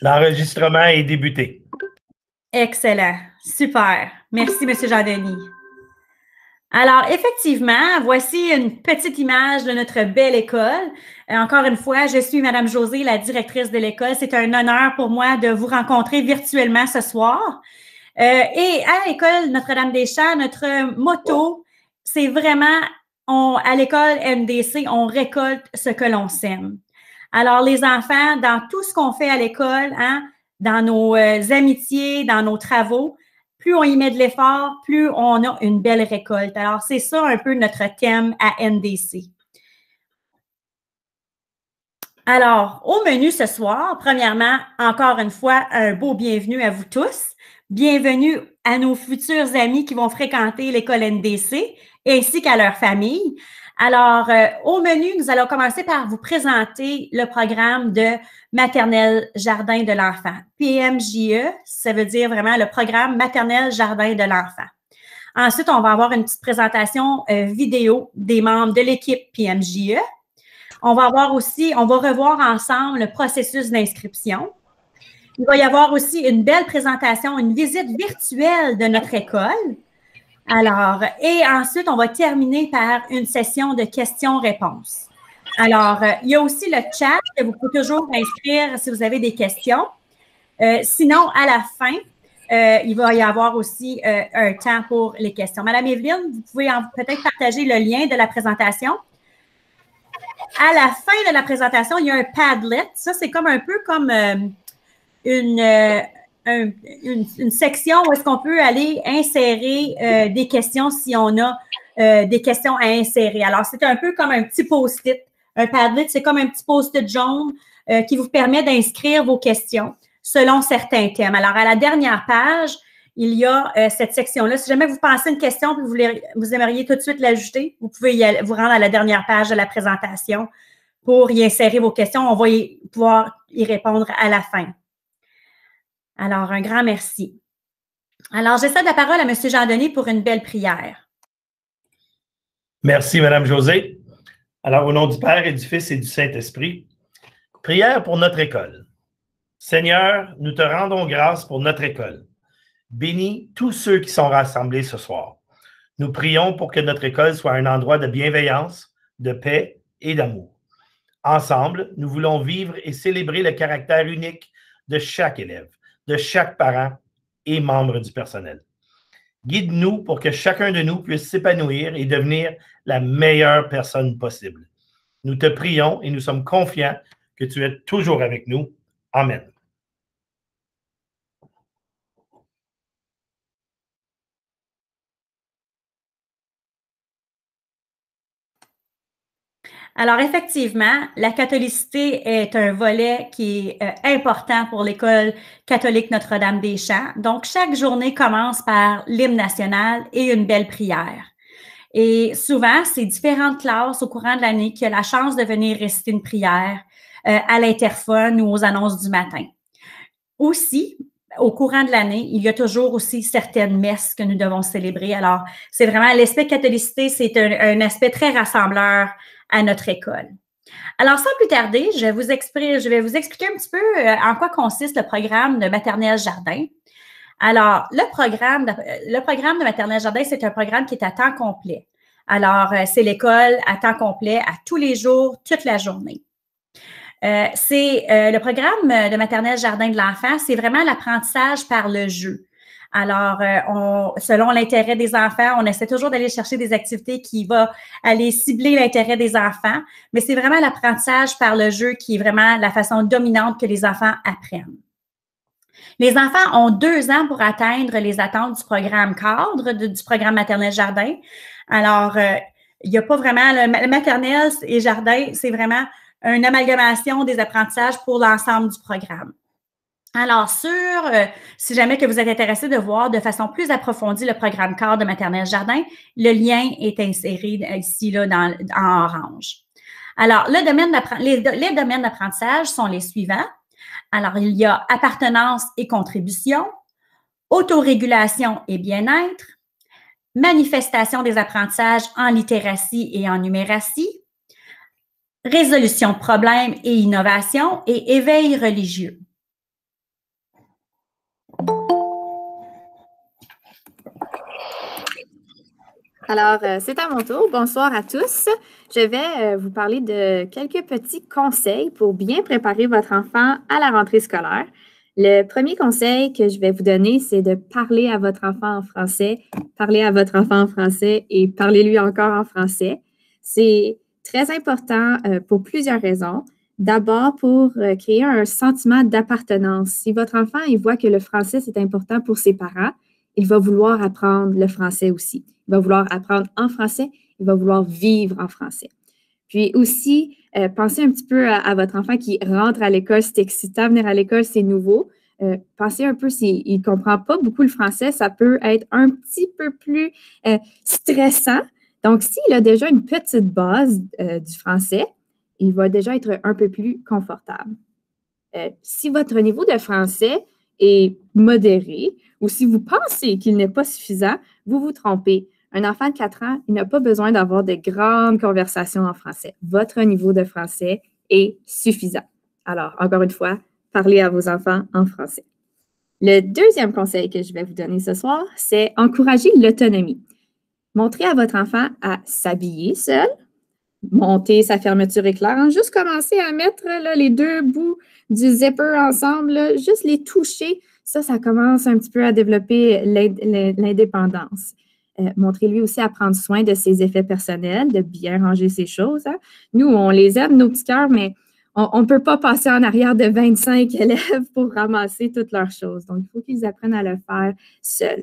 L'enregistrement est débuté. Excellent. Super. Merci, M. Jean-Denis. Alors, effectivement, voici une petite image de notre belle école. Encore une fois, je suis Mme Josée, la directrice de l'école. C'est un honneur pour moi de vous rencontrer virtuellement ce soir. Et à l'école Notre-Dame-des-Champs, notre motto, c'est vraiment, à l'école MDC, on récolte ce que l'on sème. Alors, les enfants, dans tout ce qu'on fait à l'école, dans nos amitiés, dans nos travaux, plus on y met de l'effort, plus on a une belle récolte. Alors, c'est ça un peu notre thème à NDC. Alors, au menu ce soir, premièrement, encore une fois, un beau bienvenue à vous tous. Bienvenue à nos futurs amis qui vont fréquenter l'école NDC, ainsi qu'à leur famille. Alors, au menu, nous allons commencer par vous présenter le programme de maternelle jardin de l'enfant. PMJE, ça veut dire vraiment le programme maternelle jardin de l'enfant. Ensuite, on va avoir une petite présentation vidéo des membres de l'équipe PMJE. On va revoir ensemble le processus d'inscription. Il va y avoir aussi une belle présentation, une visite virtuelle de notre école. Alors, et ensuite, on va terminer par une session de questions-réponses. Alors, il y a aussi le chat que vous pouvez toujours inscrire si vous avez des questions. Sinon, à la fin, il va y avoir aussi un temps pour les questions. Madame Evelyne, vous pouvez peut-être partager le lien de la présentation. À la fin de la présentation, il y a un Padlet. Ça, c'est comme un peu comme une section où est-ce qu'on peut aller insérer des questions si on a des questions à insérer. Alors, c'est un peu comme un petit post-it. Un Padlet, c'est comme un petit post-it jaune qui vous permet d'inscrire vos questions selon certains thèmes. Alors, à la dernière page, il y a cette section-là. Si jamais vous pensez une question et vous aimeriez tout de suite l'ajouter, vous pouvez vous rendre à la dernière page de la présentation pour y insérer vos questions. On va pouvoir y répondre à la fin. Alors, un grand merci. Alors, je cède la parole à M. Jean-Denis pour une belle prière. Merci, Mme Josée. Alors, au nom du Père et du Fils et du Saint-Esprit, prière pour notre école. Seigneur, nous te rendons grâce pour notre école. Bénis tous ceux qui sont rassemblés ce soir. Nous prions pour que notre école soit un endroit de bienveillance, de paix et d'amour. Ensemble, nous voulons vivre et célébrer le caractère unique de chaque élève, de chaque parent et membre du personnel. Guide-nous pour que chacun de nous puisse s'épanouir et devenir la meilleure personne possible. Nous te prions et nous sommes confiants que tu es toujours avec nous. Amen. Alors, effectivement, la catholicité est un volet qui est important pour l'École catholique Notre-Dame-des-Champs. Donc, chaque journée commence par l'hymne national et une belle prière. Et souvent, c'est différentes classes au courant de l'année qui ont la chance de venir réciter une prière à l'interphone ou aux annonces du matin. Aussi, au courant de l'année, il y a toujours aussi certaines messes que nous devons célébrer. Alors, c'est vraiment l'aspect catholicité, c'est un aspect très rassembleur à notre école. Alors, sans plus tarder, je vais vous expliquer un petit peu en quoi consiste le programme de maternelle jardin. Alors, le programme de maternelle jardin, c'est un programme qui est à temps complet. Alors, c'est l'école à temps complet à tous les jours, toute la journée. Le programme de maternelle jardin de l'enfant, c'est vraiment l'apprentissage par le jeu. Alors, selon l'intérêt des enfants, on essaie toujours d'aller chercher des activités qui vont aller cibler l'intérêt des enfants, mais c'est vraiment l'apprentissage par le jeu qui est vraiment la façon dominante que les enfants apprennent. Les enfants ont 2 ans pour atteindre les attentes du programme cadre, du programme maternelle jardin. Alors, il n'y a pas vraiment le maternelle et jardin, c'est vraiment une amalgamation des apprentissages pour l'ensemble du programme. Alors, si jamais que vous êtes intéressé de voir de façon plus approfondie le programme cadre de maternelle jardin, le lien est inséré ici là, en orange. Alors, les domaines d'apprentissage sont les suivants. Alors, il y a appartenance et contribution, autorégulation et bien-être, manifestation des apprentissages en littératie et en numératie, résolution de problèmes et innovation et éveil religieux. Alors, c'est à mon tour. Bonsoir à tous. Je vais vous parler de quelques petits conseils pour bien préparer votre enfant à la rentrée scolaire. Le premier conseil que je vais vous donner, c'est de parler à votre enfant en français, parler à votre enfant en français et parlez-lui encore en français. C'est très important pour plusieurs raisons. D'abord, pour créer un sentiment d'appartenance. Si votre enfant il voit que le français, c'est important pour ses parents, il va vouloir apprendre le français aussi. Il va vouloir apprendre en français, il va vouloir vivre en français. Puis aussi, pensez un petit peu à votre enfant qui rentre à l'école, c'est excitant, venir à l'école, c'est nouveau. Pensez un peu s'il ne comprend pas beaucoup le français, ça peut être un petit peu plus stressant. Donc, s'il a déjà une petite base du français, il va déjà être un peu plus confortable. Si votre niveau de français est modéré ou si vous pensez qu'il n'est pas suffisant, vous vous trompez. Un enfant de 4 ans, il n'a pas besoin d'avoir de grandes conversations en français. Votre niveau de français est suffisant. Alors, encore une fois, parlez à vos enfants en français. Le deuxième conseil que je vais vous donner ce soir, c'est encourager l'autonomie. Montrez à votre enfant à s'habiller seul, monter sa fermeture éclair, juste commencer à mettre là, les deux bouts du zipper ensemble, là, juste les toucher. Ça commence un petit peu à développer l'indépendance. Montrez-lui aussi à prendre soin de ses effets personnels, de bien ranger ses choses. Hein. Nous, on les aime, nos petits cœurs, mais on ne peut pas passer en arrière de 25 élèves pour ramasser toutes leurs choses. Donc, il faut qu'ils apprennent à le faire seuls.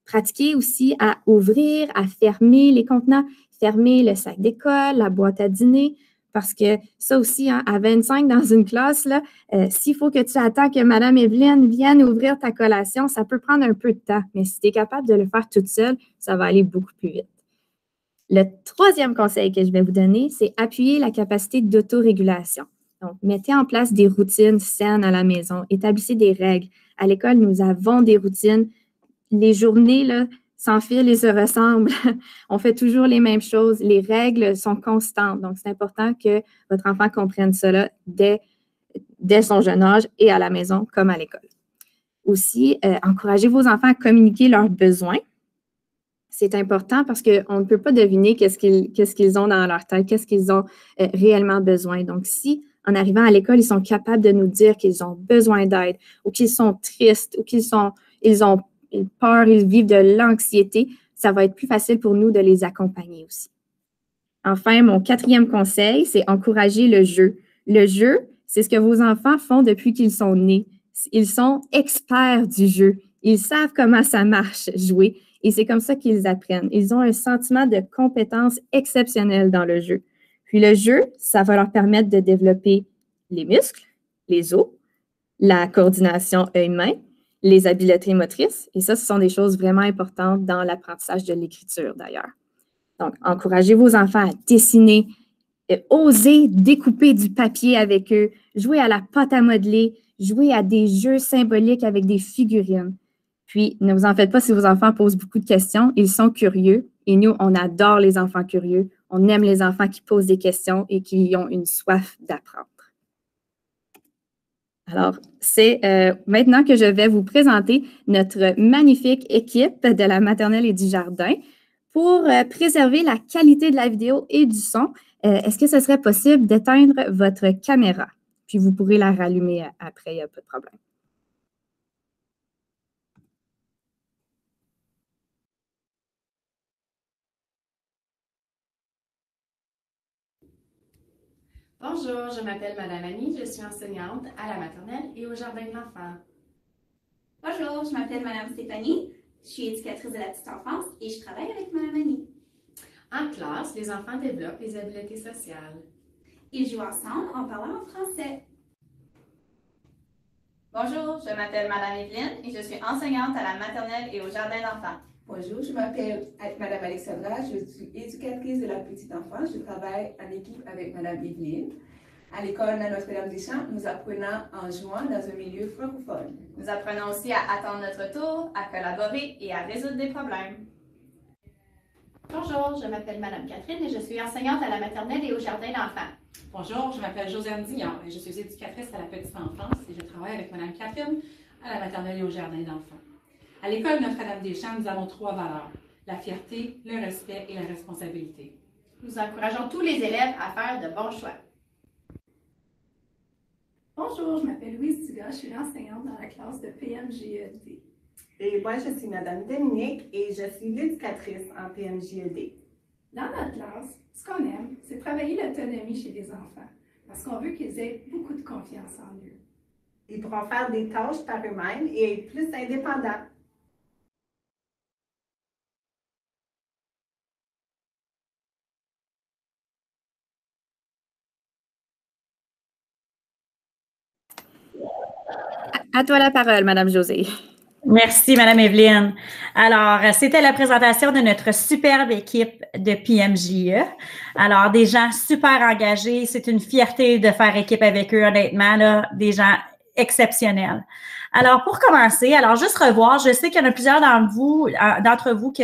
Pratiquez aussi à ouvrir, à fermer les contenants, fermer le sac d'école, la boîte à dîner, parce que ça aussi, hein, à 25 dans une classe, s'il faut que tu attends que Mme Evelyne vienne ouvrir ta collation, ça peut prendre un peu de temps, mais si tu es capable de le faire toute seule, ça va aller beaucoup plus vite. Le troisième conseil que je vais vous donner, c'est appuyer la capacité d'autorégulation. Donc, mettez en place des routines saines à la maison, établissez des règles. À l'école, nous avons des routines. Les journées là, s'enfilent et se ressemblent. On fait toujours les mêmes choses. Les règles sont constantes. Donc, c'est important que votre enfant comprenne cela dès son jeune âge et à la maison comme à l'école. Aussi, encouragez vos enfants à communiquer leurs besoins. C'est important parce qu'on ne peut pas deviner qu'est-ce qu'ils ont dans leur tête, qu'est-ce qu'ils ont réellement besoin. Donc, si en arrivant à l'école, ils sont capables de nous dire qu'ils ont besoin d'aide ou qu'ils sont tristes ou qu'ils ont peur, ils vivent de l'anxiété, ça va être plus facile pour nous de les accompagner aussi. Enfin, mon quatrième conseil, c'est encourager le jeu. Le jeu, c'est ce que vos enfants font depuis qu'ils sont nés. Ils sont experts du jeu. Ils savent comment ça marche, jouer, et c'est comme ça qu'ils apprennent. Ils ont un sentiment de compétence exceptionnelle dans le jeu. Puis le jeu, ça va leur permettre de développer les muscles, les os, la coordination œil-main, les habiletés motrices. Et ça, ce sont des choses vraiment importantes dans l'apprentissage de l'écriture, d'ailleurs. Donc, encouragez vos enfants à dessiner, oser découper du papier avec eux, jouer à la pâte à modeler, jouer à des jeux symboliques avec des figurines. Puis, ne vous en faites pas si vos enfants posent beaucoup de questions. Ils sont curieux. Et nous, on adore les enfants curieux. On aime les enfants qui posent des questions et qui ont une soif d'apprendre. Alors, c'est maintenant que je vais vous présenter notre magnifique équipe de la maternelle et du jardin. Pour préserver la qualité de la vidéo et du son, est-ce que ce serait possible d'éteindre votre caméra? Puis vous pourrez la rallumer après, il n'y a pas de problème. Bonjour, je m'appelle Madame Annie, je suis enseignante à la maternelle et au jardin de l'enfant. Bonjour, je m'appelle Madame Stéphanie, je suis éducatrice de la petite enfance et je travaille avec Madame Annie. En classe, les enfants développent les habiletés sociales. Ils jouent ensemble en parlant en français. Bonjour, je m'appelle Madame Evelyne et je suis enseignante à la maternelle et au jardin d'enfants. Bonjour, je m'appelle Madame Alexandra, je suis éducatrice de la petite enfance. Je travaille en équipe avec Madame Evelyne. À l'école Notre-Dame-des-Champs, nous apprenons en jouant dans un milieu francophone. Nous apprenons aussi à attendre notre tour, à collaborer et à résoudre des problèmes. Bonjour, je m'appelle Madame Catherine et je suis enseignante à la maternelle et au jardin d'enfants. Bonjour, je m'appelle Josiane Dion et je suis éducatrice à la petite enfance et je travaille avec Madame Catherine à la maternelle et au jardin d'enfants. À l'école Notre-Dame-des-Champs, nous avons 3 valeurs. la fierté, le respect et la responsabilité. Nous encourageons tous les élèves à faire de bons choix. Bonjour, je m'appelle Louise Dugas, je suis enseignante dans la classe de PMJED. Et moi, je suis Madame Dominique et je suis l'éducatrice en PMJED. Dans notre classe, ce qu'on aime, c'est travailler l'autonomie chez les enfants, parce qu'on veut qu'ils aient beaucoup de confiance en eux. Ils pourront faire des tâches par eux-mêmes et être plus indépendants. À toi la parole, Madame Josée. Merci, Madame Evelyne. Alors, c'était la présentation de notre superbe équipe de PMJE. Alors, des gens super engagés. C'est une fierté de faire équipe avec eux, honnêtement, là, des gens exceptionnels. Alors, pour commencer, alors juste revoir, je sais qu'il y en a plusieurs d'entre vous que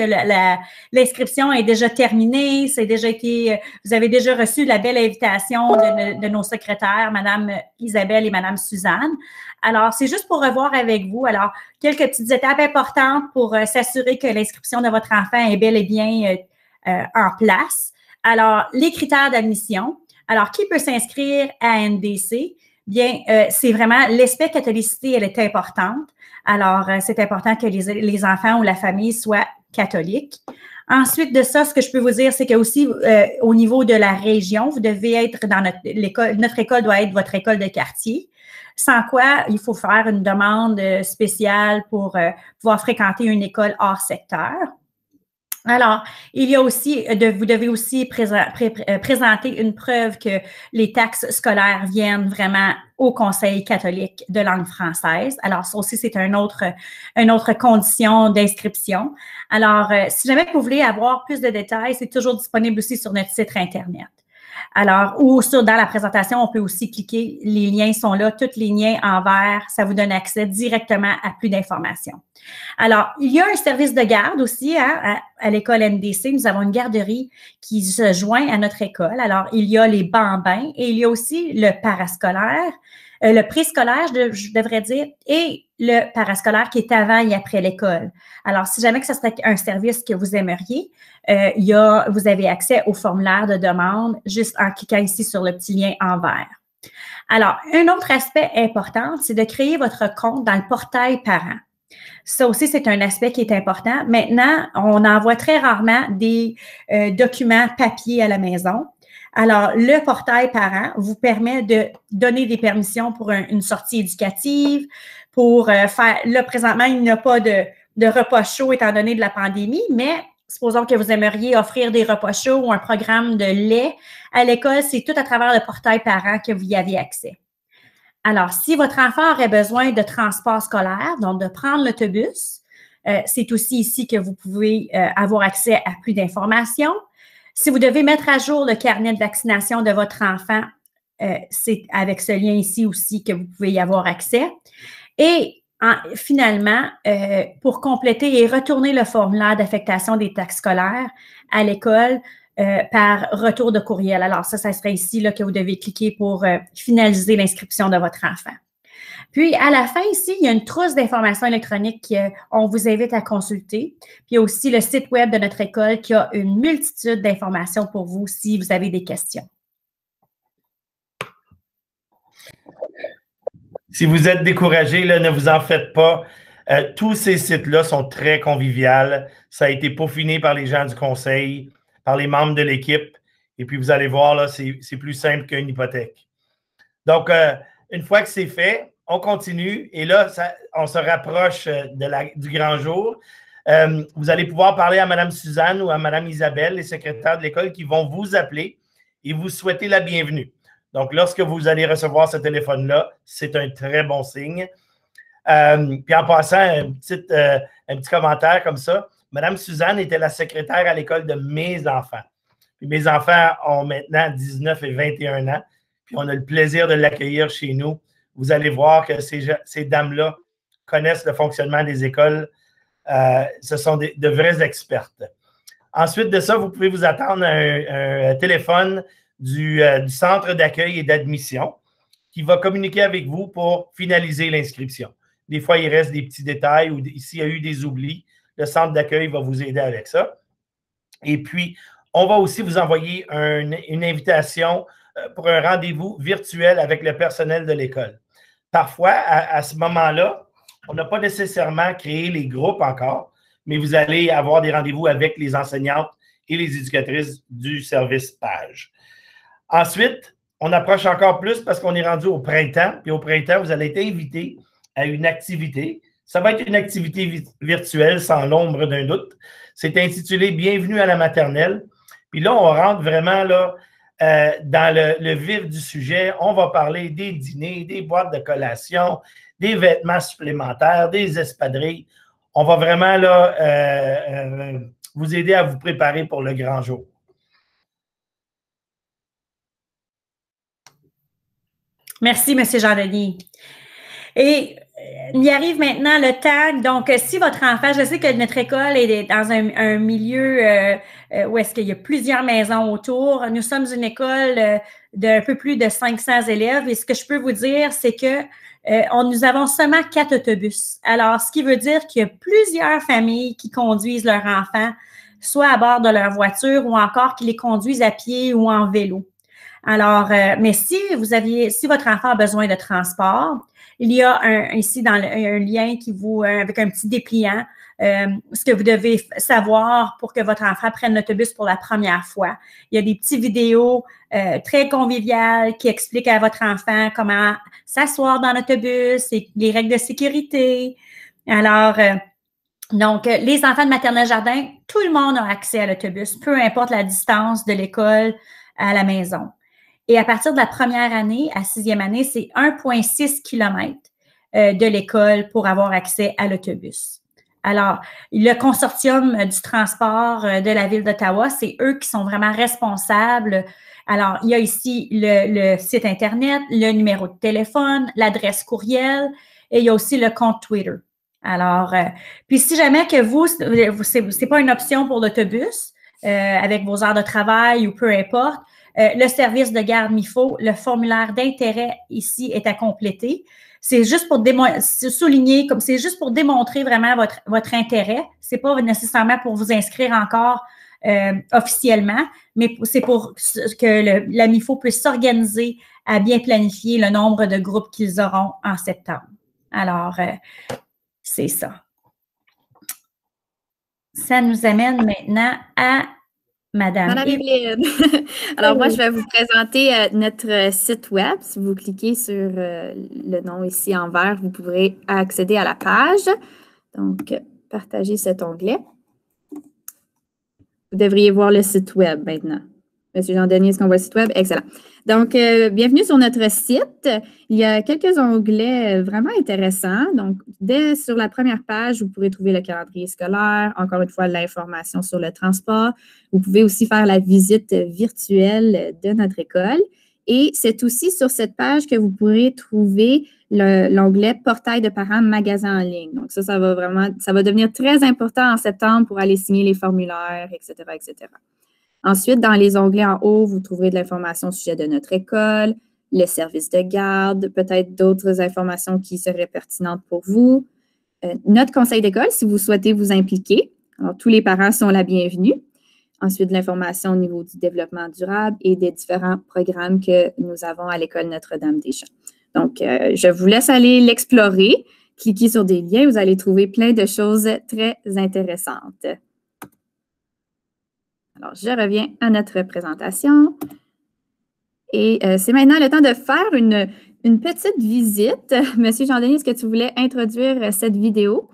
l'inscription est déjà terminée, vous avez déjà reçu la belle invitation de nos secrétaires, Madame Isabelle et Madame Suzanne. Alors, c'est juste pour revoir avec vous. Alors, quelques petites étapes importantes pour s'assurer que l'inscription de votre enfant est bel et bien en place. Alors, les critères d'admission. Alors, qui peut s'inscrire à NDC? Bien, c'est vraiment l'aspect catholicité, elle est importante. Alors, c'est important que les enfants ou la famille soient catholiques. Ensuite de ça, ce que je peux vous dire, c'est que aussi au niveau de la région, vous devez être dans notre école doit être votre école de quartier. Sans quoi, il faut faire une demande spéciale pour pouvoir fréquenter une école hors secteur. Alors, il y a aussi, vous devez aussi présenter une preuve que les taxes scolaires viennent vraiment au Conseil catholique de langue française. Alors, ça aussi, c'est une autre condition d'inscription. Alors, si jamais vous voulez avoir plus de détails, c'est toujours disponible aussi sur notre site Internet. Alors, dans la présentation, on peut aussi cliquer, les liens sont là, tous les liens en vert, ça vous donne accès directement à plus d'informations. Alors, il y a un service de garde aussi à l'école NDC. Nous avons une garderie qui se joint à notre école. Alors, il y a les bambins et il y a aussi le parascolaire, le préscolaire, je devrais dire, et le parascolaire qui est avant et après l'école. Alors, si jamais que ce serait un service que vous aimeriez, vous avez accès au formulaire de demande juste en cliquant ici sur le petit lien en vert. Alors, un autre aspect important, c'est de créer votre compte dans le portail parent. Ça aussi, c'est un aspect qui est important. Maintenant, on envoie très rarement des documents papier à la maison. Alors, le portail parent vous permet de donner des permissions pour une sortie éducative, pour faire, là, présentement, il n'y a pas de repas chauds étant donné de la pandémie, mais supposons que vous aimeriez offrir des repas chauds ou un programme de lait à l'école, c'est tout à travers le portail parent que vous y avez accès. Alors, si votre enfant aurait besoin de transport scolaire, donc de prendre l'autobus, c'est aussi ici que vous pouvez avoir accès à plus d'informations. Si vous devez mettre à jour le carnet de vaccination de votre enfant, c'est avec ce lien ici aussi que vous pouvez y avoir accès. Et finalement, pour compléter et retourner le formulaire d'affectation des taxes scolaires à l'école par retour de courriel. Alors, ça serait ici là, que vous devez cliquer pour finaliser l'inscription de votre enfant. Puis, à la fin, ici, il y a une trousse d'informations électroniques qu'on vous invite à consulter. Puis, il y a aussi le site web de notre école qui a une multitude d'informations pour vous si vous avez des questions. Si vous êtes découragé, là, ne vous en faites pas. Tous ces sites-là sont très conviviaux. Ça a été peaufiné par les gens du conseil, par les membres de l'équipe. Et puis, vous allez voir, là, c'est plus simple qu'une hypothèque. Donc, une fois que c'est fait, on continue. Et là, on se rapproche du grand jour. Vous allez pouvoir parler à Mme Suzanne ou à Mme Isabelle, les secrétaires de l'école, qui vont vous appeler et vous souhaiter la bienvenue. Donc, lorsque vous allez recevoir ce téléphone-là, c'est un très bon signe. Puis en passant, un petit commentaire comme ça, Mme Suzanne était la secrétaire à l'école de mes enfants. Puis mes enfants ont maintenant 19 et 21 ans. Puis on a le plaisir de l'accueillir chez nous. Vous allez voir que ces dames-là connaissent le fonctionnement des écoles. Ce sont de vraies expertes. Ensuite de ça, vous pouvez vous attendre à un téléphone du centre d'accueil et d'admission qui va communiquer avec vous pour finaliser l'inscription. Des fois, il reste des petits détails ou s'il y a eu des oublis, le centre d'accueil va vous aider avec ça. Et puis, on va aussi vous envoyer une invitation pour un rendez-vous virtuel avec le personnel de l'école. Parfois, à ce moment-là, on n'a pas nécessairement créé les groupes encore, mais vous allez avoir des rendez-vous avec les enseignantes et les éducatrices du service PAGE. Ensuite, on approche encore plus parce qu'on est rendu au printemps. Puis au printemps, vous allez être invité à une activité. Ça va être une activité virtuelle sans l'ombre d'un doute. C'est intitulé « Bienvenue à la maternelle ». Puis là, on rentre vraiment là, dans le vif du sujet. On va parler des dîners, des boîtes de collation, des vêtements supplémentaires, des espadrilles. On va vraiment là, vous aider à vous préparer pour le grand jour. Merci, M. Jean-Denis. Et il y arrive maintenant le temps. Donc, si votre enfant, je sais que notre école est dans un milieu où est-ce qu'il y a plusieurs maisons autour. Nous sommes une école d'un peu plus de 500 élèves. Et ce que je peux vous dire, c'est que nous avons seulement 4 autobus. Alors, ce qui veut dire qu'il y a plusieurs familles qui conduisent leurs enfants, soit à bord de leur voiture ou encore qui les conduisent à pied ou en vélo. Alors, mais si votre enfant a besoin de transport, il y a ici dans un lien qui vous, avec un petit dépliant, ce que vous devez savoir pour que votre enfant prenne l'autobus pour la première fois. Il y a des petites vidéos très conviviales qui expliquent à votre enfant comment s'asseoir dans l'autobus et les règles de sécurité. Alors, donc, les enfants de maternelle jardin, tout le monde a accès à l'autobus, peu importe la distance de l'école à la maison. Et à partir de la première année, à 6e année, c'est 1,6 km de l'école pour avoir accès à l'autobus. Alors, le consortium du transport de la Ville d'Ottawa, c'est eux qui sont vraiment responsables. Alors, il y a ici le site Internet, le numéro de téléphone, l'adresse courriel et il y a aussi le compte Twitter. Alors, puis si jamais que c'est pas une option pour l'autobus avec vos heures de travail ou peu importe, le service de garde MIFO, le formulaire d'intérêt ici est à compléter. C'est juste pour souligner, comme c'est juste pour démontrer vraiment votre intérêt. C'est pas nécessairement pour vous inscrire encore officiellement, mais c'est pour que la MIFO puisse s'organiser à bien planifier le nombre de groupes qu'ils auront en septembre. Alors, c'est ça. Ça nous amène maintenant à Madame Evelyne. Alors, moi, je vais vous présenter notre site web. Si vous cliquez sur le nom ici en vert, vous pourrez accéder à la page. Donc, partagez cet onglet. Vous devriez voir le site web maintenant. Monsieur Jean-Denis, est-ce qu'on voit le site web? Excellent. Donc, bienvenue sur notre site. Il y a quelques onglets vraiment intéressants. Donc, sur la première page, vous pourrez trouver le calendrier scolaire, encore une fois, l'information sur le transport. Vous pouvez aussi faire la visite virtuelle de notre école. Et c'est aussi sur cette page que vous pourrez trouver l'onglet portail de parents magasin en ligne. Donc, ça va devenir très important en septembre pour aller signer les formulaires, etc., etc. Ensuite, dans les onglets en haut, vous trouverez de l'information au sujet de notre école, le service de garde, peut-être d'autres informations qui seraient pertinentes pour vous. Notre conseil d'école, si vous souhaitez vous impliquer. Alors, tous les parents sont la bienvenue. Ensuite, de l'information au niveau du développement durable et des différents programmes que nous avons à l'École Notre-Dame-des-Champs. Donc, je vous laisse aller l'explorer. Cliquez sur des liens, vous allez trouver plein de choses très intéressantes. Alors, je reviens à notre présentation. Et c'est maintenant le temps de faire une petite visite. Monsieur Jean-Denis, est-ce que tu voulais introduire cette vidéo?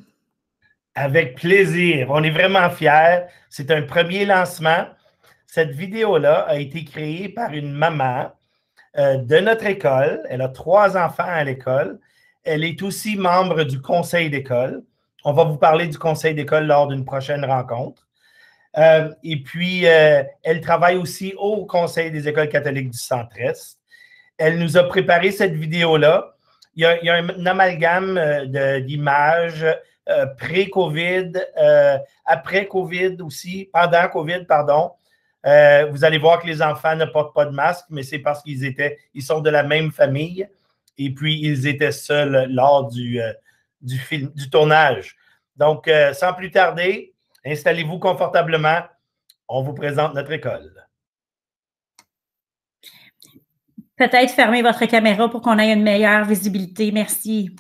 Avec plaisir. On est vraiment fiers. C'est un premier lancement. Cette vidéo-là a été créée par une maman de notre école. Elle a 3 enfants à l'école. Elle est aussi membre du conseil d'école. On va vous parler du conseil d'école lors d'une prochaine rencontre. Et puis, elle travaille aussi au Conseil des écoles catholiques du Centre-Est. Elle nous a préparé cette vidéo-là. Il y a un amalgame d'images pré-COVID, après COVID aussi, pendant COVID, pardon. Vous allez voir que les enfants ne portent pas de masque, mais c'est parce ils sont de la même famille et puis ils étaient seuls lors du tournage. Donc, sans plus tarder, installez-vous confortablement. On vous présente notre école. Peut-être fermer votre caméra pour qu'on ait une meilleure visibilité. Merci.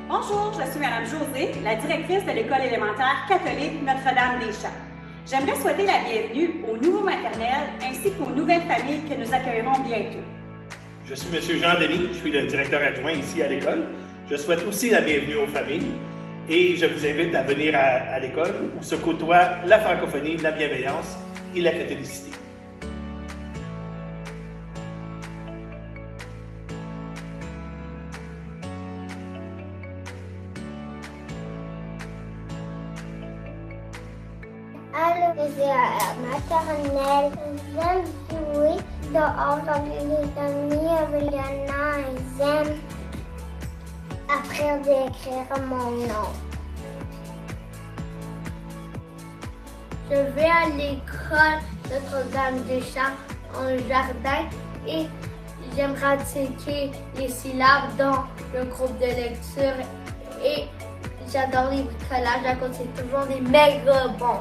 Bonjour, je suis Mme Josée, la directrice de l'école élémentaire catholique Notre-Dame-des-Champs. J'aimerais souhaiter la bienvenue aux nouveaux maternelles ainsi qu'aux nouvelles familles que nous accueillerons bientôt. Je suis M. Jean-Denis, je suis le directeur adjoint ici à l'école. Je souhaite aussi la bienvenue aux familles et je vous invite à venir à l'école où se côtoient la francophonie, la bienveillance et la catholicité. À la maternelle, j'aime jouer dehors avec les amis, avec Yana et j'aime apprendre à écrire mon nom. Je vais à l'école Notre-Dame-des-Champs en jardin et j'aime pratiquer les syllabes dans le groupe de lecture et j'adore les bricolages à cause c'est toujours des méga bons.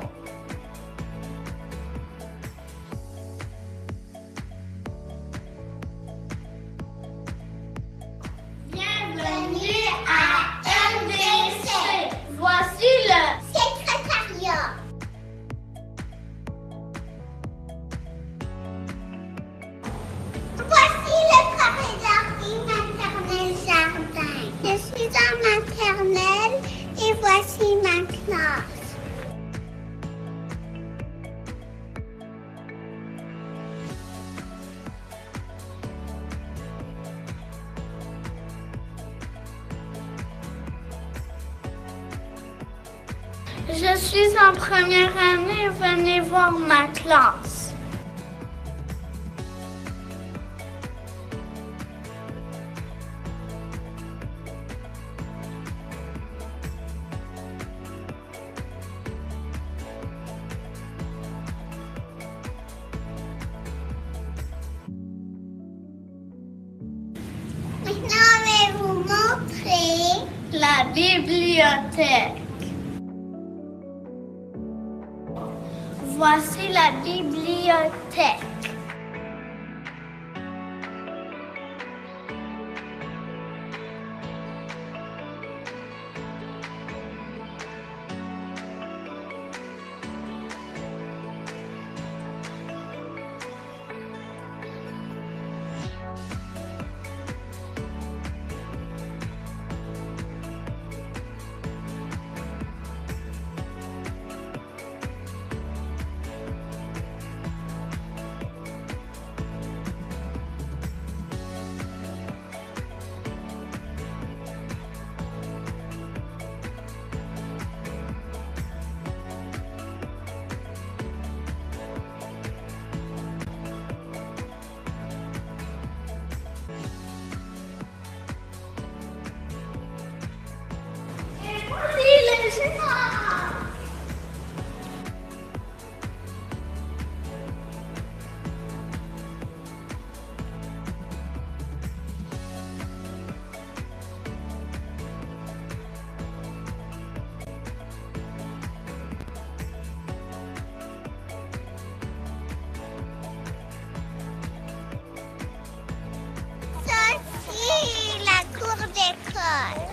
Bienvenue à MDC. Voici le secrétariat. Voici le corridor maternelle jardin. Je suis en maternelle et voici ma classe. Je suis en première année, venez voir ma classe. Maintenant, je vais vous montrer la bibliothèque. Voici la bibliothèque. La cour d'école.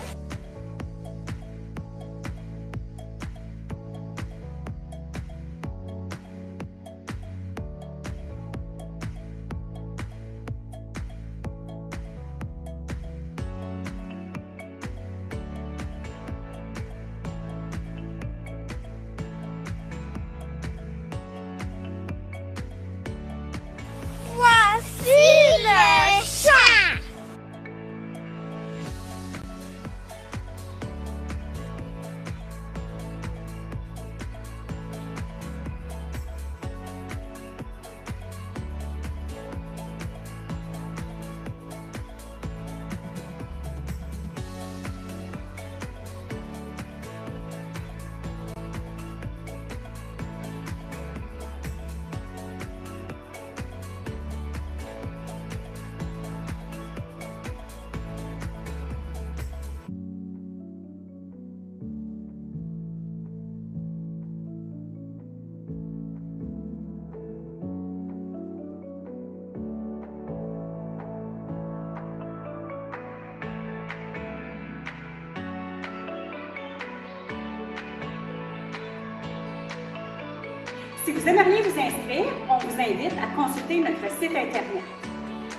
Si vous aimeriez vous inscrire, on vous invite à consulter notre site Internet.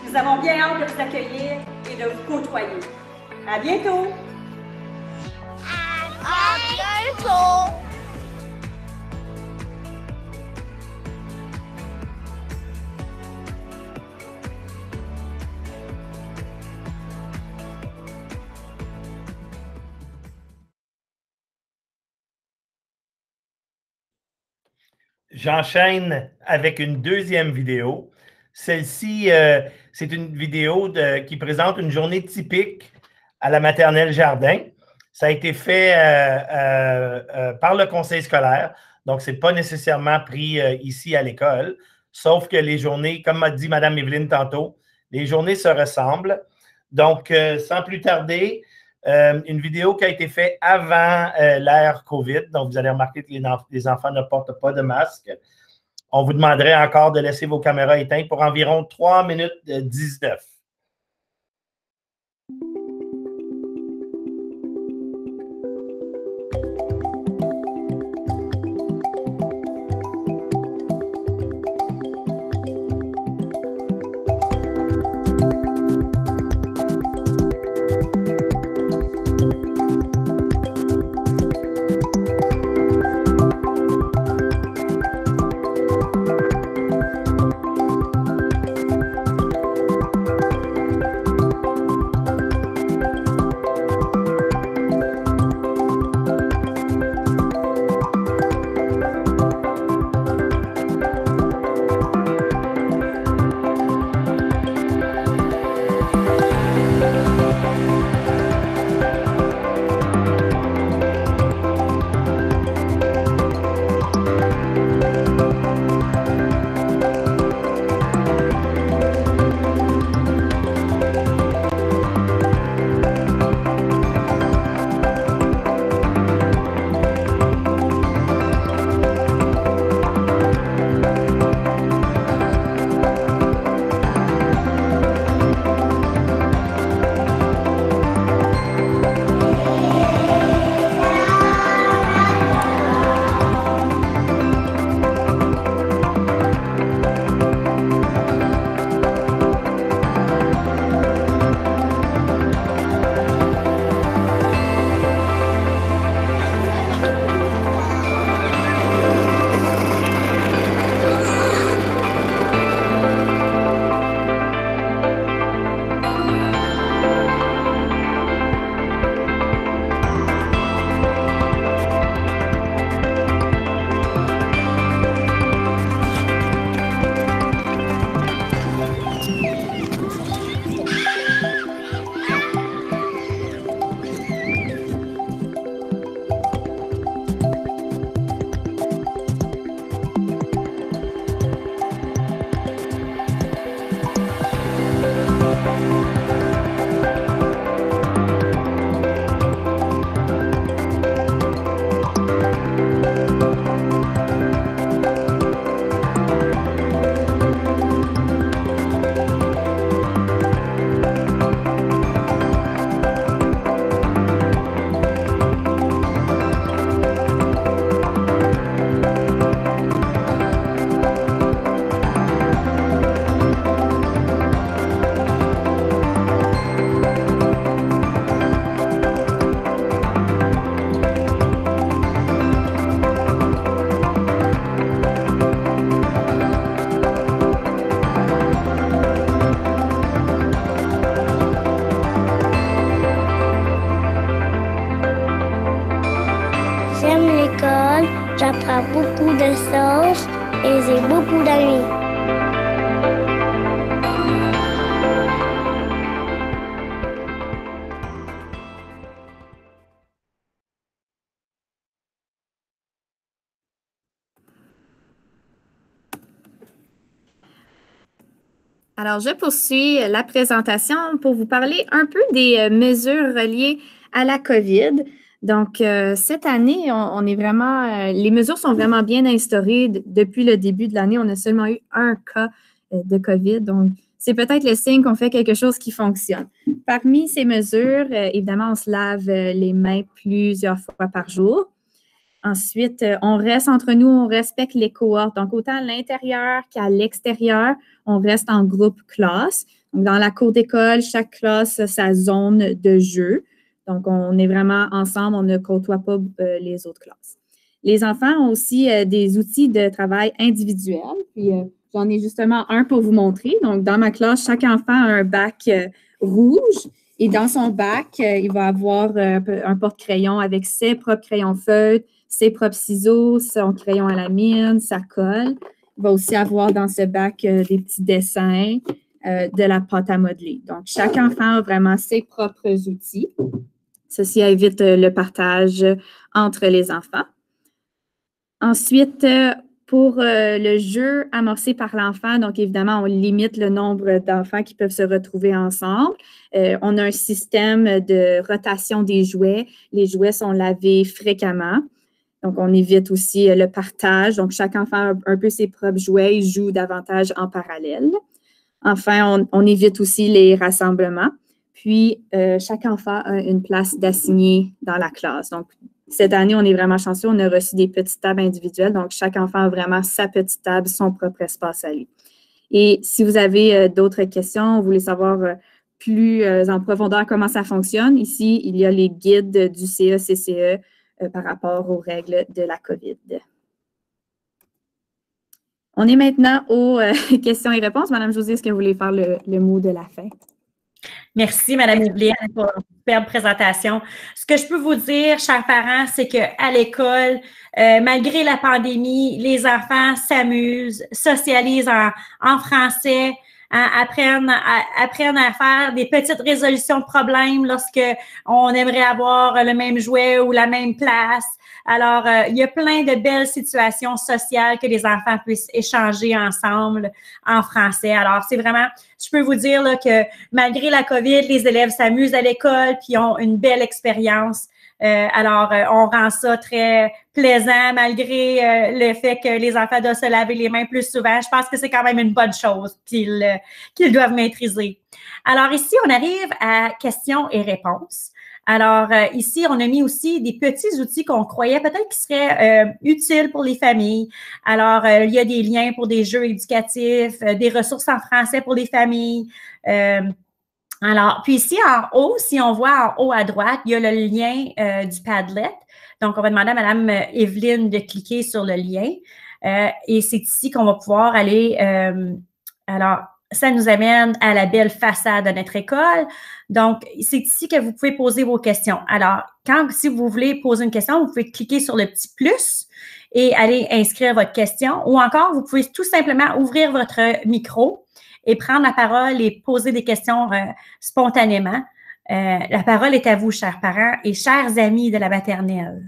Nous avons bien hâte de vous accueillir et de vous côtoyer. À bientôt! À bientôt! J'enchaîne avec une deuxième vidéo. Celle-ci, c'est une vidéo qui présente une journée typique à la maternelle Jardin. Ça a été fait par le conseil scolaire, donc ce n'est pas nécessairement pris ici à l'école, sauf que les journées, comme m'a dit Mme Evelyne tantôt, les journées se ressemblent. Donc, sans plus tarder, une vidéo qui a été faite avant l'ère COVID. Donc, vous allez remarquer que les enfants ne portent pas de masque. On vous demanderait encore de laisser vos caméras éteintes pour environ 3 minutes 19. J'apprends beaucoup de choses et j'ai beaucoup d'amis. Alors, je poursuis la présentation pour vous parler un peu des mesures reliées à la COVID. Donc, cette année, on est vraiment, les mesures sont vraiment bien instaurées. Depuis le début de l'année, on a seulement eu un cas de COVID. Donc, c'est peut-être le signe qu'on fait quelque chose qui fonctionne. Parmi ces mesures, évidemment, on se lave les mains plusieurs fois par jour. Ensuite, on reste entre nous, on respecte les cohortes. Donc, autant à l'intérieur qu'à l'extérieur, on reste en groupe classe. Donc, dans la cour d'école, chaque classe a sa zone de jeu. Donc, on est vraiment ensemble, on ne côtoie pas les autres classes. Les enfants ont aussi des outils de travail individuels. Puis, j'en ai justement un pour vous montrer. Donc, dans ma classe, chaque enfant a un bac rouge. Et dans son bac, il va avoir un porte-crayon avec ses propres crayons feutres, ses propres ciseaux, son crayon à la mine, sa colle. Il va aussi avoir dans ce bac des petits dessins, de la pâte à modeler. Donc, chaque enfant a vraiment ses propres outils. Ceci évite le partage entre les enfants. Ensuite, pour le jeu amorcé par l'enfant, donc évidemment, on limite le nombre d'enfants qui peuvent se retrouver ensemble. On a un système de rotation des jouets. Les jouets sont lavés fréquemment. Donc, on évite aussi le partage. Donc, chaque enfant a un peu ses propres jouets et joue davantage en parallèle. Enfin, on évite aussi les rassemblements. Puis, chaque enfant a une place d'assignée dans la classe. Donc, cette année, on est vraiment chanceux. On a reçu des petites tables individuelles. Donc, chaque enfant a vraiment sa petite table, son propre espace à lui. Et si vous avez d'autres questions, vous voulez savoir plus en profondeur comment ça fonctionne, ici, il y a les guides du CECCE par rapport aux règles de la COVID. On est maintenant aux questions et réponses. Madame Josée, est-ce que vous voulez faire le mot de la fin? Merci, Mme Evelyne, pour une superbe présentation. Ce que je peux vous dire, chers parents, c'est qu'à l'école, malgré la pandémie, les enfants s'amusent, socialisent en français, apprennent à faire des petites résolutions de problèmes lorsque on aimerait avoir le même jouet ou la même place. Alors, il y a plein de belles situations sociales que les enfants puissent échanger ensemble en français. Alors, c'est vraiment, je peux vous dire là, que malgré la COVID, les élèves s'amusent à l'école puis ont une belle expérience. Alors, on rend ça très plaisant malgré le fait que les enfants doivent se laver les mains plus souvent. Je pense que c'est quand même une bonne chose qu'ils doivent maîtriser. Alors, ici, on arrive à questions et réponses. Alors, ici, on a mis aussi des petits outils qu'on croyait peut-être qui seraient utiles pour les familles. Alors, il y a des liens pour des jeux éducatifs, des ressources en français pour les familles. Alors, puis ici, en haut, si on voit en haut à droite, il y a le lien du Padlet. Donc, on va demander à Mme Evelyne de cliquer sur le lien. Et c'est ici qu'on va pouvoir aller. Alors, ça nous amène à la belle façade de notre école. Donc, c'est ici que vous pouvez poser vos questions. Alors, si vous voulez poser une question, vous pouvez cliquer sur le petit plus et aller inscrire votre question. Ou encore, vous pouvez tout simplement ouvrir votre micro et prendre la parole et poser des questions spontanément. La parole est à vous, chers parents et chers amis de la maternelle.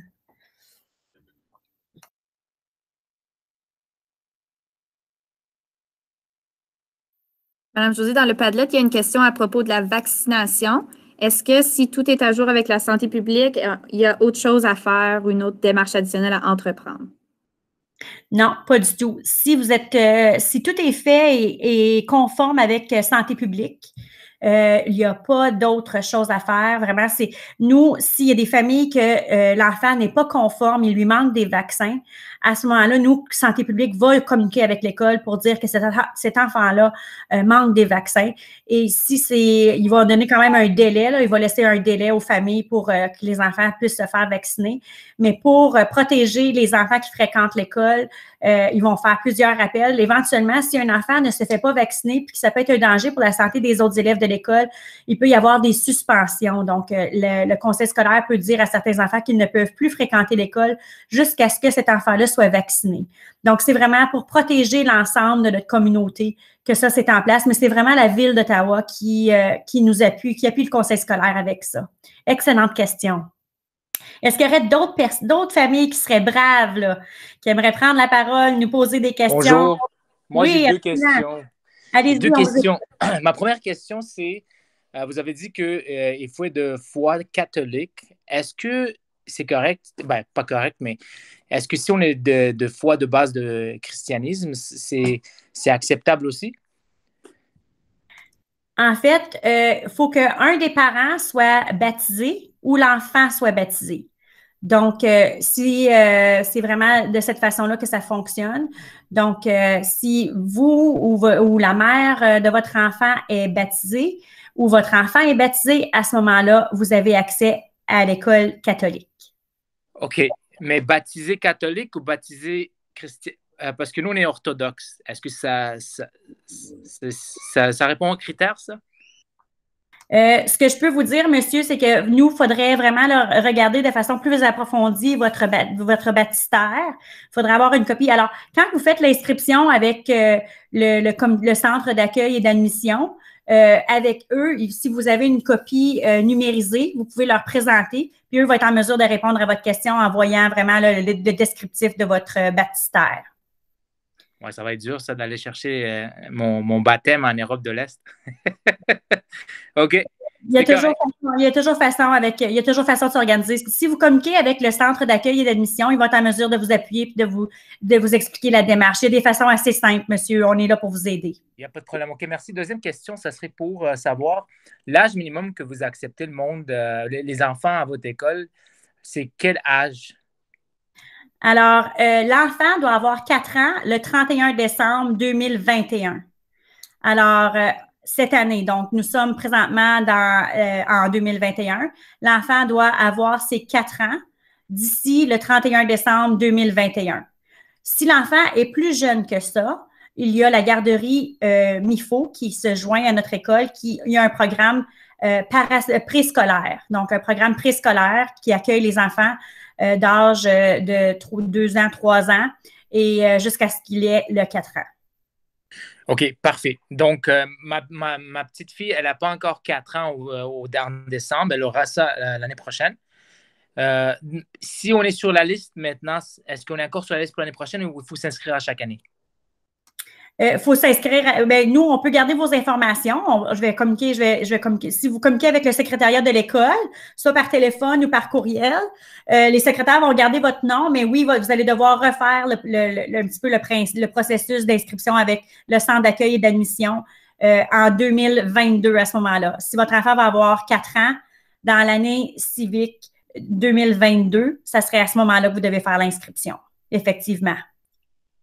Madame Josée, dans le Padlet, il y a une question à propos de la vaccination. Est-ce que si tout est à jour avec la santé publique, il y a autre chose à faire ou une autre démarche additionnelle à entreprendre? Non, pas du tout. Si vous êtes, si tout est fait et conforme avec santé publique, il n'y a pas d'autre chose à faire. Vraiment, c'est nous, s'il y a des familles que l'enfant n'est pas conforme, il lui manque des vaccins, à ce moment-là, nous, Santé publique va communiquer avec l'école pour dire que cet enfant-là manque des vaccins. Et si il va donner quand même un délai, là, il va laisser un délai aux familles pour que les enfants puissent se faire vacciner. Mais pour protéger les enfants qui fréquentent l'école, ils vont faire plusieurs appels. Éventuellement, si un enfant ne se fait pas vacciner puis que ça peut être un danger pour la santé des autres élèves de l'école, il peut y avoir des suspensions. Donc, le conseil scolaire peut dire à certains enfants qu'ils ne peuvent plus fréquenter l'école jusqu'à ce que cet enfant-là soit vacciné. Donc, c'est vraiment pour protéger l'ensemble de notre communauté que ça, c'est en place. Mais c'est vraiment la Ville d'Ottawa qui nous appuie, qui appuie le conseil scolaire avec ça. Excellente question. Est-ce qu'il y aurait d'autres familles qui seraient braves, là, qui aimeraient prendre la parole, nous poser des questions? Bonjour. Moi, oui, j'ai deux questions. Allez-y. Deux questions. Ma première question, c'est, vous avez dit qu'il faut être de foi catholique. Est-ce que c'est correct? Ben, pas correct, mais est-ce que si on est de foi de base de christianisme, c'est acceptable aussi? En fait, il faut qu'un des parents soit baptisé ou l'enfant soit baptisé. Donc, si c'est vraiment de cette façon-là que ça fonctionne. Donc, si vous ou la mère de votre enfant est baptisée ou votre enfant est baptisé, à ce moment-là, vous avez accès à l'école catholique. OK. Mais baptisé catholique ou baptisé chrétien? Parce que nous, on est orthodoxe. Est-ce que ça répond aux critères, ça? Ce que je peux vous dire, monsieur, c'est que nous, il faudrait vraiment regarder de façon plus approfondie votre baptistère. Il faudrait avoir une copie. Alors, quand vous faites l'inscription avec le centre d'accueil et d'admission, avec eux, si vous avez une copie numérisée, vous pouvez leur présenter, puis eux vont être en mesure de répondre à votre question en voyant vraiment le descriptif de votre baptistère. Oui, ça va être dur, ça, d'aller chercher mon baptême en Europe de l'Est. OK. Il y a toujours façon de s'organiser. Si vous communiquez avec le centre d'accueil et d'admission, ils vont être en mesure de vous appuyer et de vous expliquer la démarche. Il y a des façons assez simples, monsieur. On est là pour vous aider. Il n'y a pas de problème. OK, merci. Deuxième question, ça serait pour savoir l'âge minimum que vous acceptez les enfants à votre école, c'est quel âge? Alors, l'enfant doit avoir 4 ans le 31 décembre 2021. Alors, cette année, donc nous sommes présentement en 2021. L'enfant doit avoir ses 4 ans d'ici le 31 décembre 2021. Si l'enfant est plus jeune que ça, il y a la garderie MIFO qui se joint à notre école, il y a un programme préscolaire, donc un programme préscolaire qui accueille les enfants d'âge de 2 ans, 3 ans et jusqu'à ce qu'il ait le 4 ans. OK, parfait. Donc, ma petite fille, elle n'a pas encore 4 ans au dernier décembre. Elle aura ça l'année prochaine. Si on est sur la liste maintenant, est-ce qu'on est encore sur la liste pour l'année prochaine ou il faut s'inscrire à chaque année? Il faut s'inscrire. Nous, on peut garder vos informations. Je vais communiquer. Si vous communiquez avec le secrétariat de l'école, soit par téléphone ou par courriel, les secrétaires vont garder votre nom, mais oui, vous allez devoir refaire un petit peu le processus d'inscription avec le centre d'accueil et d'admission en 2022 à ce moment-là. Si votre enfant va avoir 4 ans dans l'année civique 2022, ça serait à ce moment-là que vous devez faire l'inscription, effectivement.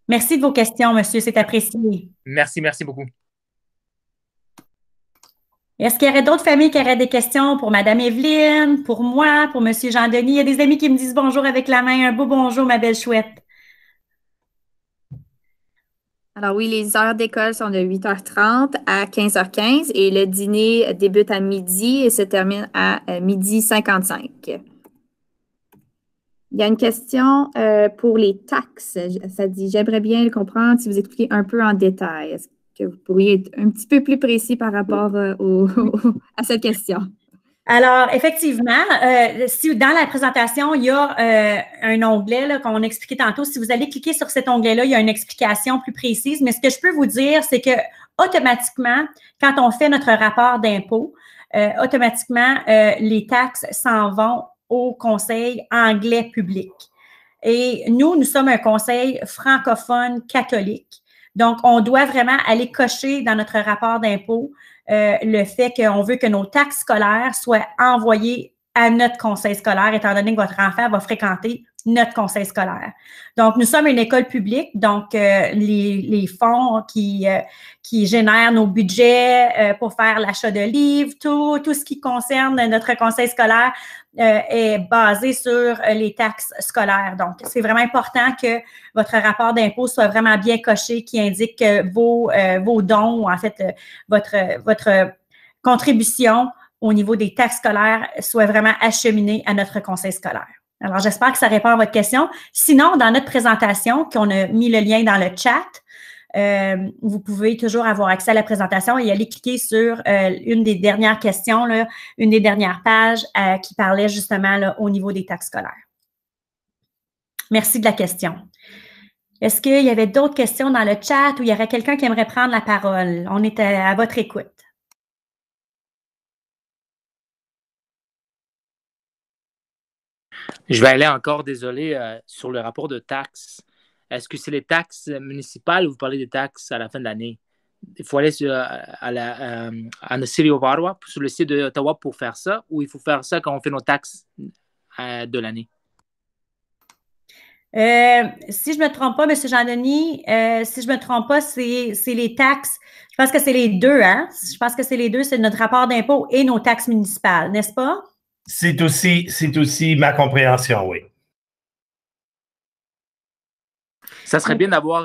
Merci de vos questions, monsieur. C'est apprécié. Merci beaucoup. Est-ce qu'il y aurait d'autres familles qui auraient des questions pour Mme Evelyne, pour moi, pour monsieur Jean-Denis? Il y a des amis qui me disent bonjour avec la main. Un beau bonjour, ma belle chouette. Alors oui, les heures d'école sont de 8h30 à 15h15 et le dîner débute à midi et se termine à 12h55. Il y a une question pour les taxes. Ça dit, j'aimerais bien le comprendre si vous expliquez un peu en détail. Est-ce que vous pourriez être un petit peu plus précis par rapport à cette question? Alors, effectivement, si dans la présentation, il y a un onglet qu'on a expliqué tantôt. Si vous allez cliquer sur cet onglet-là, il y a une explication plus précise. Mais ce que je peux vous dire, c'est que automatiquement, quand on fait notre rapport d'impôt, automatiquement, les taxes s'en vont au conseil anglais public. Et nous sommes un conseil francophone catholique. Donc, on doit vraiment aller cocher dans notre rapport d'impôt le fait qu'on veut que nos taxes scolaires soient envoyées à notre conseil scolaire, étant donné que votre enfant va fréquenter notre conseil scolaire. Donc, nous sommes une école publique, donc les fonds qui génèrent nos budgets pour faire l'achat de livres, tout ce qui concerne notre conseil scolaire est basé sur les taxes scolaires. Donc, c'est vraiment important que votre rapport d'impôt soit vraiment bien coché, qui indique que vos dons, ou en fait, votre contribution au niveau des taxes scolaires soit vraiment acheminée à notre conseil scolaire. Alors, j'espère que ça répond à votre question. Sinon, dans notre présentation, qu'on a mis le lien dans le chat, vous pouvez toujours avoir accès à la présentation et aller cliquer sur une des dernières questions, là, une des dernières pages qui parlait justement là, au niveau des taxes scolaires. Merci de la question. Est-ce qu'il y avait d'autres questions dans le chat ou il y aurait quelqu'un qui aimerait prendre la parole? On est à votre écoute. Je vais aller encore, désolé, sur le rapport de taxes. Est-ce que c'est les taxes municipales ou vous parlez des taxes à la fin de l'année? Il faut aller sur the City of Ottawa, sur le site d'Ottawa pour faire ça, ou il faut faire ça quand on fait nos taxes de l'année? Si je ne me trompe pas, M. Jean-Denis, si je ne me trompe pas, c'est les taxes. Je pense que c'est les deux, hein? Je pense que c'est les deux, c'est notre rapport d'impôt et nos taxes municipales, n'est-ce pas? C'est aussi ma compréhension, oui. Ça serait bien d'avoir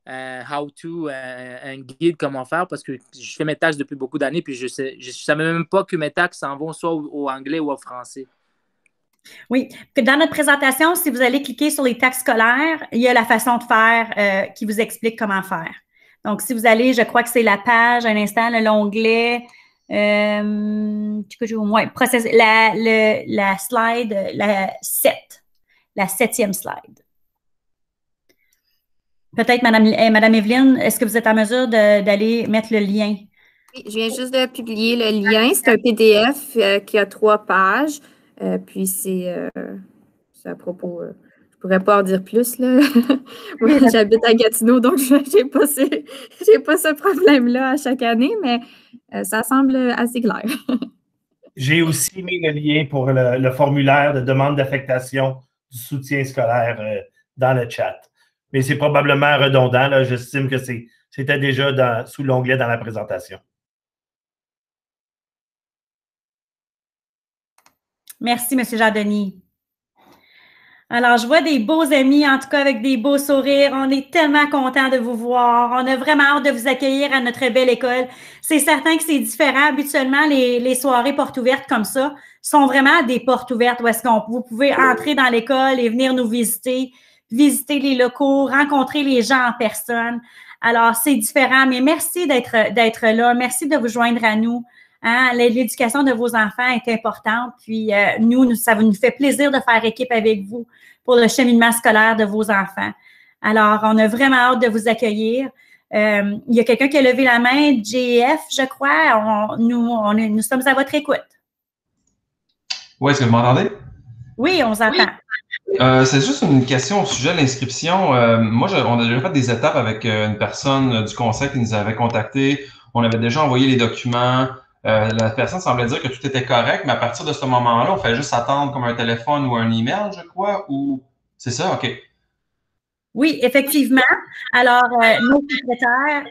how-to, un guide comment faire, parce que je fais mes taxes depuis beaucoup d'années, puis je ne savais même pas que mes taxes s'en vont soit au anglais ou au français. Oui. Dans notre présentation, si vous allez cliquer sur les taxes scolaires, il y a la façon de faire qui vous explique comment faire. Donc, si vous allez, je crois que c'est la page, un instant, l'onglet, la slide, la 7, la 7e slide. Peut-être, Madame Evelyne, est-ce que vous êtes en mesure d'aller mettre le lien? Oui, je viens juste de publier le lien. C'est un PDF qui a 3 pages. Puis c'est à propos, je ne pourrais pas en dire plus, là. Moi, j'habite à Gatineau, donc je n'ai pas ce problème-là à chaque année, mais ça semble assez clair. J'ai aussi mis le lien pour le formulaire de demande d'affectation du soutien scolaire dans le chat. Mais c'est probablement redondant. J'estime que c'était déjà sous l'onglet dans la présentation. Merci, M. Jean-Denis. Alors, je vois des beaux amis, en tout cas avec des beaux sourires. On est tellement contents de vous voir. On a vraiment hâte de vous accueillir à notre belle école. C'est certain que c'est différent. Habituellement, les soirées portes ouvertes comme ça sont vraiment des portes ouvertes où est-ce que vous pouvez entrer dans l'école et venir nous visiter les locaux, rencontrer les gens en personne. Alors, c'est différent, mais merci d'être là. Merci de vous joindre à nous. Hein, l'éducation de vos enfants est importante. Puis, ça nous fait plaisir de faire équipe avec vous pour le cheminement scolaire de vos enfants. Alors, on a vraiment hâte de vous accueillir. Il y a quelqu'un qui a levé la main, JF, je crois. Nous sommes à votre écoute. Oui, est-ce que vous m'entendez? Oui, on vous entend. C'est juste une question au sujet de l'inscription. On a déjà fait des étapes avec une personne du conseil qui nous avait contactés. On avait déjà envoyé les documents. La personne semblait dire que tout était correct, mais à partir de ce moment-là, on fait juste attendre comme un téléphone ou un email, je crois, ou c'est ça? OK. Oui, effectivement. Alors, nos secrétaires...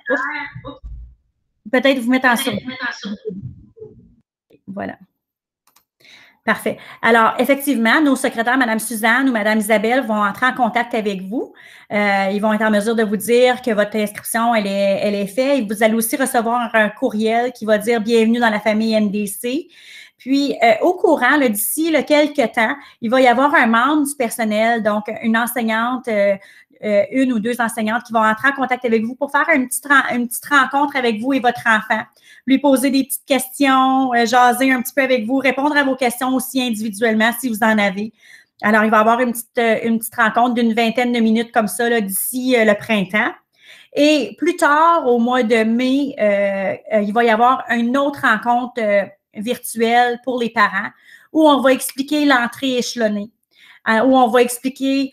Peut-être vous mettre en sourdine. Voilà. Parfait. Alors, effectivement, nos secrétaires, Mme Suzanne ou Mme Isabelle, vont entrer en contact avec vous. Ils vont être en mesure de vous dire que votre inscription, elle est faite. Et vous allez aussi recevoir un courriel qui va dire « Bienvenue dans la famille MDC ». Puis, au courant, d'ici quelques temps, il va y avoir un membre du personnel, donc une enseignante, une ou 2 enseignantes qui vont entrer en contact avec vous pour faire une petite rencontre avec vous et votre enfant, lui poser des petites questions, jaser un petit peu avec vous, répondre à vos questions aussi individuellement si vous en avez. Alors, il va y avoir une petite rencontre d'une 20aine de minutes comme ça d'ici le printemps. Et plus tard, au mois de mai, il va y avoir une autre rencontre virtuelle pour les parents où on va expliquer l'entrée échelonnée, où on va expliquer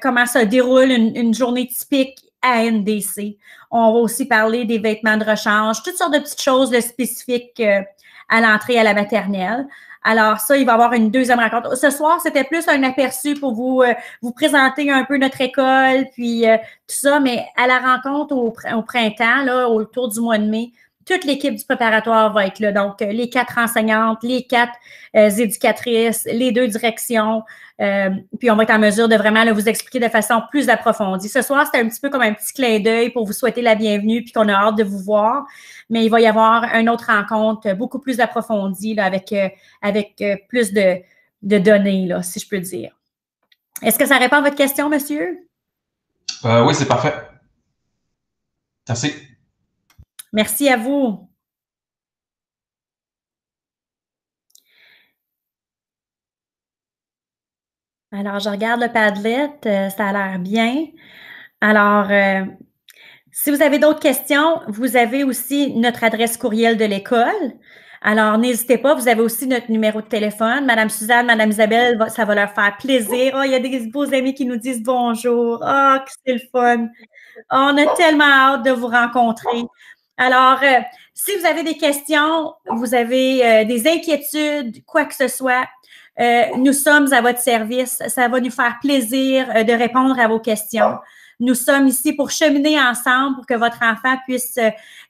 comment se déroule une journée typique à NDC. On va aussi parler des vêtements de rechange, toutes sortes de petites choses spécifiques à l'entrée à la maternelle. Alors ça, il va y avoir une 2e rencontre. Ce soir, c'était plus un aperçu pour vous présenter un peu notre école, puis tout ça, mais à la rencontre au printemps, autour du mois de mai, toute l'équipe du préparatoire va être là. Donc, les 4 enseignantes, les 4 éducatrices, les 2 directions. Puis, on va être en mesure de vraiment vous expliquer de façon plus approfondie. Ce soir, c'était un petit peu comme un petit clin d'œil pour vous souhaiter la bienvenue puis qu'on a hâte de vous voir. Mais il va y avoir une autre rencontre beaucoup plus approfondie là, avec plus de données, là, si je peux dire. Est-ce que ça répond à votre question, monsieur? Oui, c'est parfait. Merci. Merci à vous. Alors, je regarde le Padlet, ça a l'air bien. Alors, si vous avez d'autres questions, vous avez aussi notre adresse courriel de l'école. Alors, n'hésitez pas, vous avez aussi notre numéro de téléphone. Madame Suzanne, Madame Isabelle, ça va leur faire plaisir. Oh, il y a des beaux amis qui nous disent bonjour. Oh, que c'est le fun. Oh, on a tellement hâte de vous rencontrer. Alors, si vous avez des questions, vous avez des inquiétudes, quoi que ce soit, Nous sommes à votre service. Ça va nous faire plaisir de répondre à vos questions. Nous sommes ici pour cheminer ensemble pour que votre enfant puisse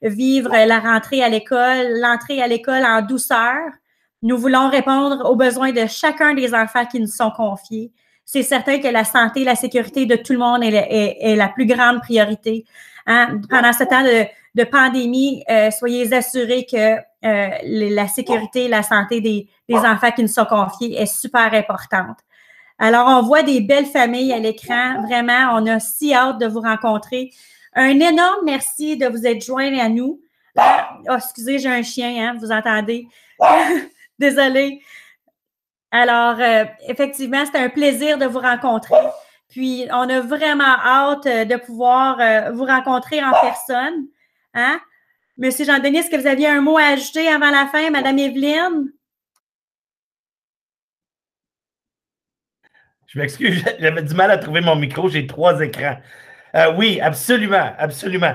vivre la rentrée à l'école, l'entrée à l'école en douceur. Nous voulons répondre aux besoins de chacun des enfants qui nous sont confiés. C'est certain que la santé et la sécurité de tout le monde est la plus grande priorité. Hein? Pendant ce temps de pandémie, soyez assurés que la sécurité et la santé des enfants qui nous sont confiés est super importante. Alors, on voit des belles familles à l'écran. Vraiment, on a si hâte de vous rencontrer. Un énorme merci de vous être joints à nous. Oh, excusez, j'ai un chien, hein, vous entendez? Désolée. Alors, effectivement, c'était un plaisir de vous rencontrer. Puis, on a vraiment hâte de pouvoir vous rencontrer en personne. Hein? Monsieur Jean-Denis, est-ce que vous aviez un mot à ajouter avant la fin, Madame Evelyne? Je m'excuse, j'avais du mal à trouver mon micro, j'ai 3 écrans. Oui, absolument, absolument.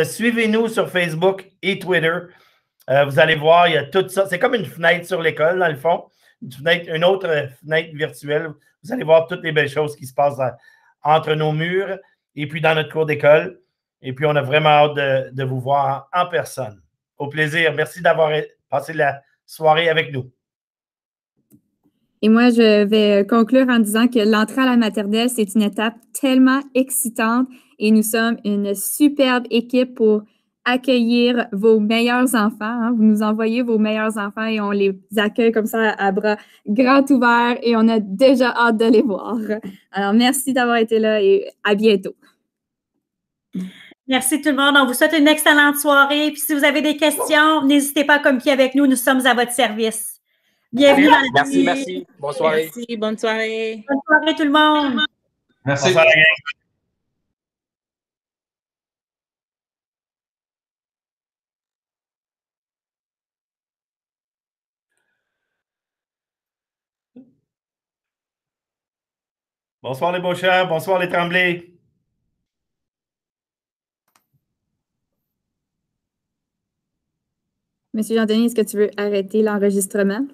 Suivez-nous sur Facebook et Twitter. Vous allez voir, il y a tout ça. C'est comme une fenêtre sur l'école, dans le fond. Une autre fenêtre virtuelle. Vous allez voir toutes les belles choses qui se passent entre nos murs et puis dans notre cours d'école. Et puis, on a vraiment hâte de vous voir en personne. Au plaisir. Merci d'avoir passé la soirée avec nous. Et moi, je vais conclure en disant que l'entrée à la maternelle, c'est une étape tellement excitante et nous sommes une superbe équipe pour accueillir vos meilleurs enfants. Hein. Vous nous envoyez vos meilleurs enfants et on les accueille comme ça à bras grands ouverts et on a déjà hâte de les voir. Alors, merci d'avoir été là et à bientôt. Merci tout le monde. On vous souhaite une excellente soirée. Puis si vous avez des questions, n'hésitez pas à communiquer avec nous. Nous sommes à votre service. Bienvenue dans la vie. Merci. Bonne soirée. Merci, bonne soirée. Bonne soirée tout le monde. Merci. Bonsoir, la gang. Bonsoir les Beauchamps, bonsoir les Tremblay. Monsieur Jean-Denis, est-ce que tu veux arrêter l'enregistrement?